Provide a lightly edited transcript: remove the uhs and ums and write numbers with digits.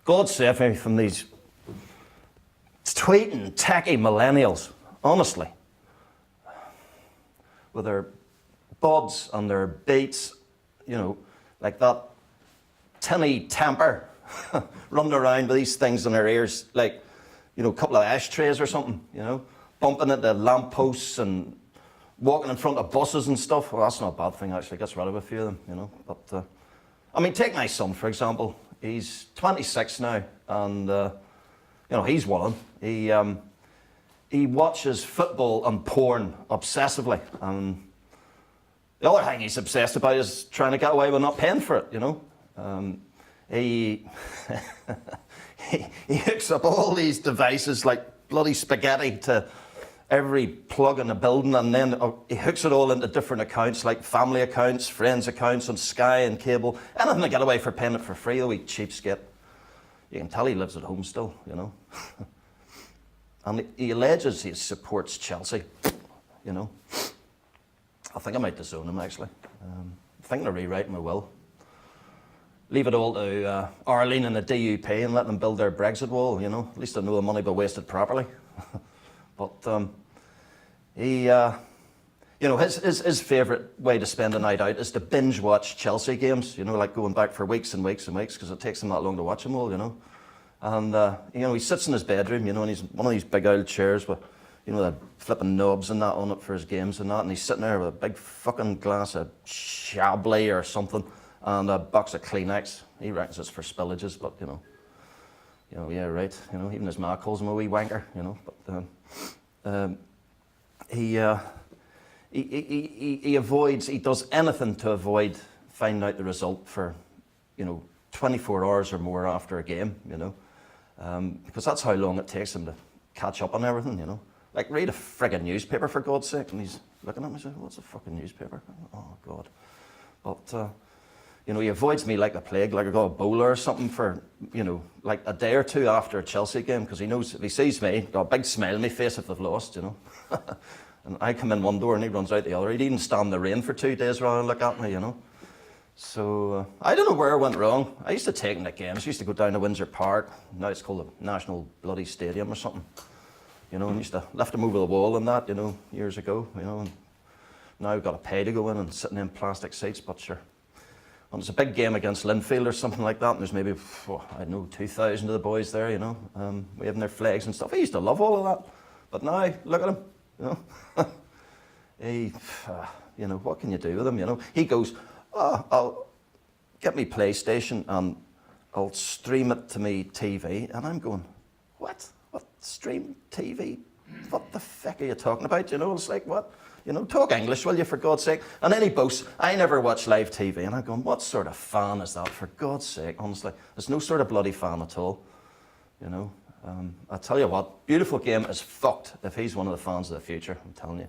God save me from these tweeting, tacky millennials, honestly. With their buds and their beats, you know, like that tinny temper, running around with these things in their ears, like, you know, a couple of ashtrays or something, you know, bumping into lampposts and walking in front of buses and stuff. Well, that's not a bad thing, actually. Gets rid of a few of them, you know. But, I mean, take my son, for example. He's 26 now, and, you know, he's one of them. He watches football and porn obsessively. And the other thing he's obsessed about is trying to get away with not paying for it, you know. He hooks up all these devices like bloody spaghetti to every plug in the building, and then he hooks it all into different accounts, like family accounts, friends accounts on Sky and cable. Anything to get away for paying it for free, the wee cheapskate. You can tell he lives at home still, you know. And he alleges he supports Chelsea, you know. I think I might disown him, actually. I'm thinking of rewriting my will. Leave it all to Arlene and the DUP and let them build their Brexit wall, you know. At least I know the money will be wasted properly. But he, you know, his favourite way to spend a night out is to binge watch Chelsea games, you know, like going back for weeks and weeks and weeks, because it takes him that long to watch them all, you know. And, you know, he sits in his bedroom, you know, and he's one of these big old chairs with, you know, the flipping knobs and that on it for his games and that, and he's sitting there with a big fucking glass of Chablis or something and a box of Kleenex. He reckons it's for spillages, but, you know, yeah, right, you know, even his ma calls him a wee wanker, you know, but he avoids, he does anything to avoid finding out the result for, you know, 24 hours or more after a game, you know, because that's how long it takes him to catch up on everything, you know. Like, read a friggin' newspaper, for God's sake, and he's looking at me and saying, what's a fucking newspaper? Oh, God. But, you know, he avoids me like the plague, like I got a bowler or something for, you know, like a day or two after a Chelsea game, because he knows if he sees me, got a big smile on my face if they've lost, you know. And I come in one door and he runs out the other. He'd even stand in the rain for 2 days rather than look at me, you know. So, I don't know where I went wrong. I used to take him to games. I used to go down to Windsor Park. Now it's called the National Bloody Stadium or something. You know, and used to lift him over the wall and that, you know, years ago, you know. And now I've got to pay to go in and sitting in plastic seats, but sure. And it's a big game against Linfield or something like that, and there's maybe, I don't know, 2,000 of the boys there, you know, waving their flags and stuff. I used to love all of that, but now, look at him, you know. He, you know, what can you do with him, you know? He goes, oh, I'll get me PlayStation and I'll stream it to me TV, and I'm going, what? What, stream TV? What the fuck are you talking about, you know? It's like, what? You know, talk English, will you, for God's sake? And then he boasts, I never watch live TV. And I'm going, what sort of fan is that, for God's sake? Honestly, there's no sort of bloody fan at all, you know. I tell you what, beautiful game is fucked if he's one of the fans of the future, I'm telling you.